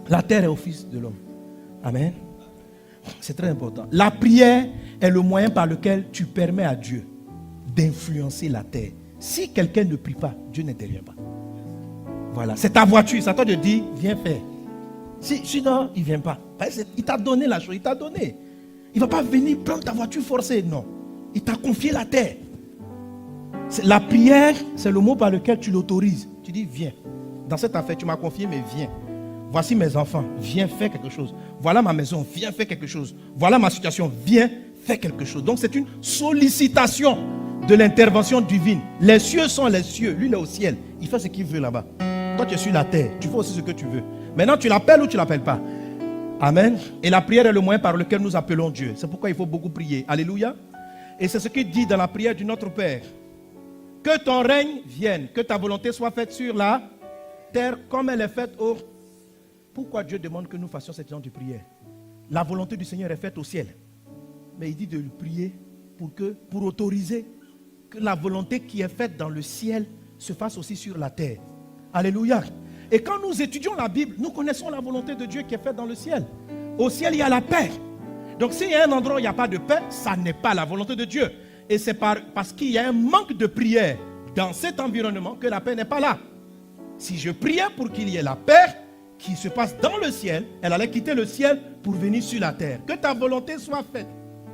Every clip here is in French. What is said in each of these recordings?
La terre est au Fils de l'homme. Amen. C'est très important. La prière est le moyen par lequel tu permets à Dieu d'influencer la terre. Si quelqu'un ne prie pas, Dieu n'intervient pas. Voilà, c'est ta voiture, c'est à toi de dire, viens faire. Sinon, il ne vient pas. Il t'a donné la chose, il t'a donné. Il ne va pas venir prendre ta voiture forcée, non. Il t'a confié la terre. La prière, c'est le mot par lequel tu l'autorises. Tu dis, viens. Dans cette affaire, tu m'as confié, mais viens. Voici mes enfants, viens faire quelque chose. Voilà ma maison, viens faire quelque chose. Voilà ma situation, viens faire quelque chose. Donc c'est une sollicitation de l'intervention divine. Les cieux sont les cieux, lui il est au ciel. Il fait ce qu'il veut là-bas. Toi tu es sur la terre, tu fais aussi ce que tu veux. Maintenant tu l'appelles ou tu ne l'appelles pas. Amen. Et la prière est le moyen par lequel nous appelons Dieu. C'est pourquoi il faut beaucoup prier. Alléluia. Et c'est ce qu'il dit dans la prière du Notre Père. Que ton règne vienne, que ta volonté soit faite sur la terre comme elle est faite au... Pourquoi Dieu demande que nous fassions cette genre de prière? La volonté du Seigneur est faite au ciel. Mais il dit de le prier pour autoriser que la volonté qui est faite dans le ciel se fasse aussi sur la terre. Alléluia. Et quand nous étudions la Bible, nous connaissons la volonté de Dieu qui est faite dans le ciel. Au ciel, il y a la paix. Donc s'il y a un endroit où il n'y a pas de paix, ça n'est pas la volonté de Dieu. Et c'est parce qu'il y a un manque de prière dans cet environnement que la paix n'est pas là. Si je priais pour qu'il y ait la paix qui se passe dans le ciel, elle allait quitter le ciel pour venir sur la terre. Que ta volonté soit faite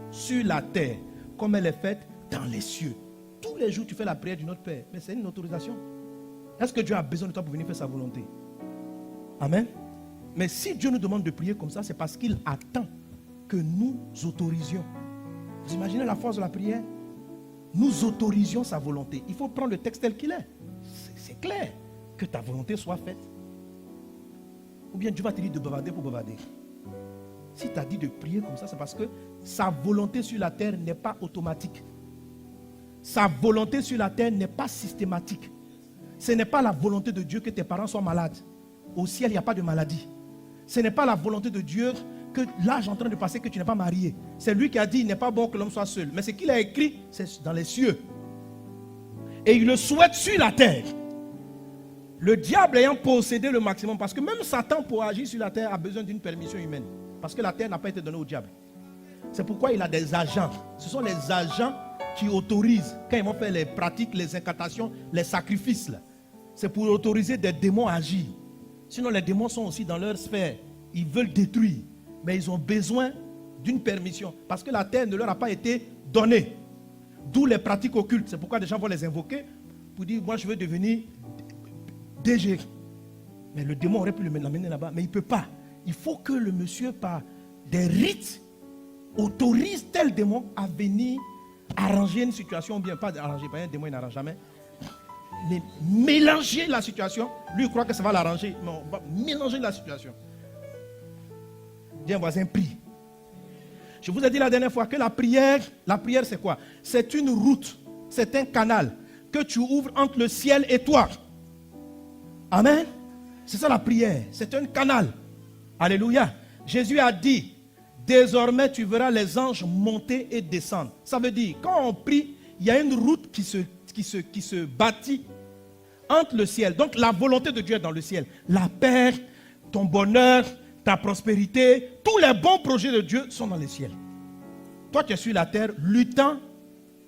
sur la terre comme elle est faite dans les cieux. Tous les jours tu fais la prière du Notre Père, mais c'est une autorisation. Est-ce que Dieu a besoin de toi pour venir faire sa volonté? Amen. Mais si Dieu nous demande de prier comme ça, c'est parce qu'il attend que nous autorisions. Vous imaginez la force de la prière? Nous autorisions sa volonté. Il faut prendre le texte tel qu'il est. C'est clair. Que ta volonté soit faite. Ou bien Dieu va te dire de bavarder pour bavarder. Si tu as dit de prier comme ça, c'est parce que sa volonté sur la terre n'est pas automatique. Sa volonté sur la terre n'est pas systématique. Ce n'est pas la volonté de Dieu que tes parents soient malades. Au ciel, il n'y a pas de maladie. Ce n'est pas la volonté de Dieu que l'âge est en train de passer, que tu n'es pas marié. C'est lui qui a dit, il n'est pas bon que l'homme soit seul. Mais ce qu'il a écrit, c'est dans les cieux. Et il le souhaite sur la terre. Le diable ayant possédé le maximum, parce que même Satan pour agir sur la terre a besoin d'une permission humaine. Parce que la terre n'a pas été donnée au diable. C'est pourquoi il a des agents. Ce sont les agents qui autorisent, quand ils vont faire les pratiques, les incantations, les sacrifices. C'est pour autoriser des démons à agir. Sinon les démons sont aussi dans leur sphère. Ils veulent détruire. Mais ils ont besoin d'une permission. Parce que la terre ne leur a pas été donnée. D'où les pratiques occultes. C'est pourquoi des gens vont les invoquer pour dire, moi je veux devenir DG. Mais le démon aurait pu l'amener là-bas. Mais il ne peut pas. Il faut que le monsieur, par des rites, autorise tel démon à venir arranger une situation. Ou bien pas arranger. Pas un démon, il n'arrange jamais. Mais mélanger la situation. Lui, il croit que ça va l'arranger. Mais on va mélanger la situation. Dis un voisin, prie. Je vous ai dit la dernière fois que la prière c'est quoi? C'est une route, c'est un canal que tu ouvres entre le ciel et toi. Amen. C'est ça la prière, c'est un canal. Alléluia. Jésus a dit, désormais tu verras les anges monter et descendre. Ça veut dire, quand on prie, il y a une route qui se bâtit entre le ciel. Donc la volonté de Dieu est dans le ciel. La paix, ton bonheur, ta prospérité, tous les bons projets de Dieu sont dans le ciel. Toi, tu es sur la terre, luttant,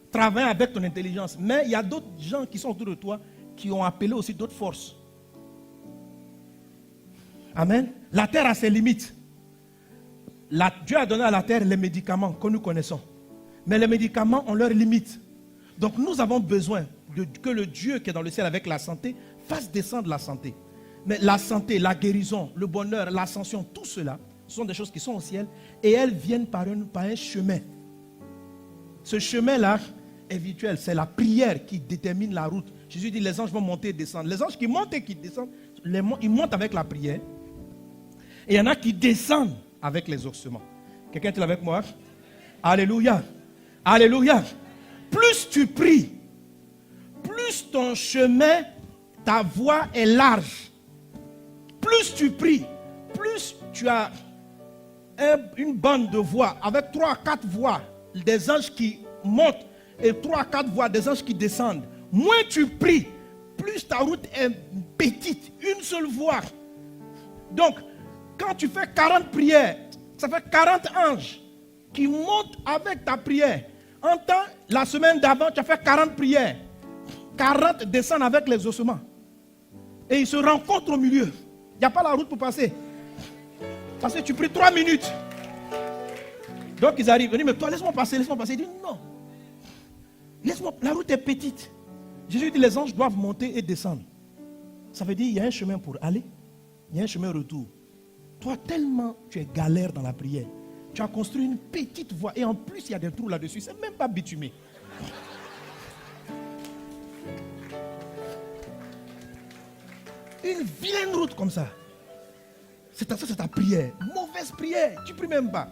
travaillant avec ton intelligence. Mais il y a d'autres gens qui sont autour de toi qui ont appelé aussi d'autres forces. Amen. La terre a ses limites. Dieu a donné à la terre les médicaments que nous connaissons. Mais les médicaments ont leurs limites. Donc nous avons besoin que le Dieu qui est dans le ciel avec la santé fasse descendre la santé. Mais la santé, la guérison, le bonheur, l'ascension, tout cela, ce sont des choses qui sont au ciel et elles viennent par un chemin. Ce chemin-là est virtuel, c'est la prière qui détermine la route. Jésus dit les anges vont monter et descendre. Les anges qui montent et qui descendent, ils montent avec la prière. Et il y en a qui descendent avec les ossements. Quelqu'un est avec moi? Alléluia. Alléluia. Plus tu pries, plus ton chemin, ta voie est large. Plus tu pries, plus tu as une bande de voix avec 3 à 4 voix, des anges qui montent et 3 à 4 voix, des anges qui descendent. Moins tu pries, plus ta route est petite, une seule voie. Donc, Quand tu fais 40 prières, ça fait 40 anges qui montent avec ta prière. En temps, la semaine d'avant, tu as fait 40 prières. 40 descendent avec les ossements. Et ils se rencontrent au milieu. Il n'y a pas la route pour passer. Parce que tu pries 3 minutes. Donc ils arrivent. Ils disent, mais toi, laisse-moi passer, laisse-moi passer. Il dit, non. Laisse-moi, la route est petite. Jésus dit, les anges doivent monter et descendre. Ça veut dire, il y a un chemin pour aller. Il y a un chemin retour. Toi, tellement tu es galère dans la prière. Tu as construit une petite voie. Et en plus, il y a des trous là-dessus. C'est même pas bitumé. Une vilaine route comme ça. C'est ta prière. Mauvaise prière. Tu ne pries même pas.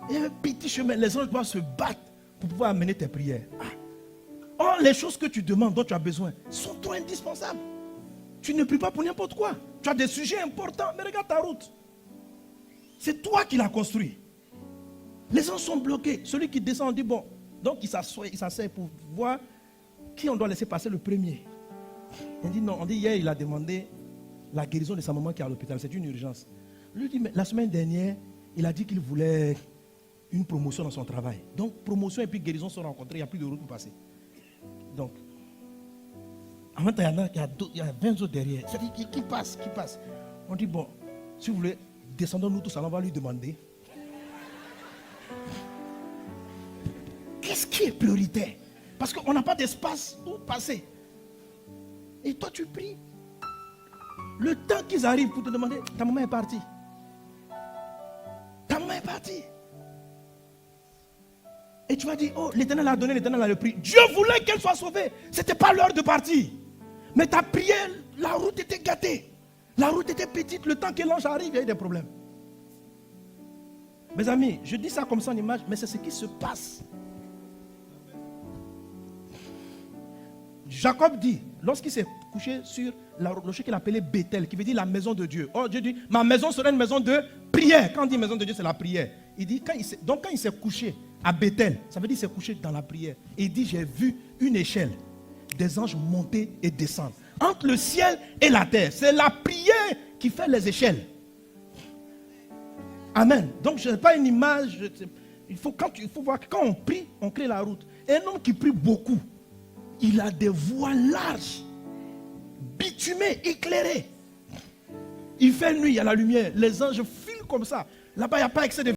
Il y a un petit chemin. Les anges doivent se battre pour pouvoir amener tes prières. Or, les choses que tu demandes, dont tu as besoin, sont trop indispensables. Tu ne pries pas pour n'importe quoi. Tu as des sujets importants. Mais regarde ta route. C'est toi qui l'as construit. Les anges sont bloqués. Celui qui descend dit bon. Donc il s'assied pour voir qui on doit laisser passer le premier. Il dit non. On dit hier il a demandé la guérison de sa maman qui est à l'hôpital. C'est une urgence. Lui dit mais la semaine dernière il a dit qu'il voulait une promotion dans son travail. Donc promotion et puis guérison sont rencontrés. Il n'y a plus de route pour passer. Donc en même temps il y a 20 autres derrière. C'est-à-dire qui passe. On dit bon si vous voulez descendons-nous tous, on va lui demander. Qu'est-ce qui est prioritaire? Parce qu'on n'a pas d'espace où passer. Et toi, tu pries. Le temps qu'ils arrivent pour te demander, ta maman est partie. Ta maman est partie. Et tu vas dire, oh, l'Éternel a donné, l'Éternel a le prix. Dieu voulait qu'elle soit sauvée. Ce n'était pas l'heure de partir. Mais ta prière, la route était gâtée. La route était petite. Le temps que l'ange arrive, il y a eu des problèmes. Mes amis, je dis ça comme ça en image, mais c'est ce qui se passe. Jacob dit, lorsqu'il s'est couché sur le rocher qu'il appelait Bethel, qui veut dire la maison de Dieu. Oh, Dieu dit, ma maison sera une maison de prière. Quand on dit maison de Dieu, c'est la prière. Il dit, quand il s'est couché à Bethel, ça veut dire qu'il s'est couché dans la prière. Et il dit, j'ai vu une échelle, des anges monter et descendre. Entre le ciel et la terre, c'est la prière qui fait les échelles. Amen. Donc, ce n'est pas une image. Il faut voir que quand on prie, on crée la route. Et un homme qui prie beaucoup, il a des voies larges, bitumées, éclairées. Il fait nuit, il y a la lumière. Les anges filent comme ça. Là-bas, il n'y a pas excès de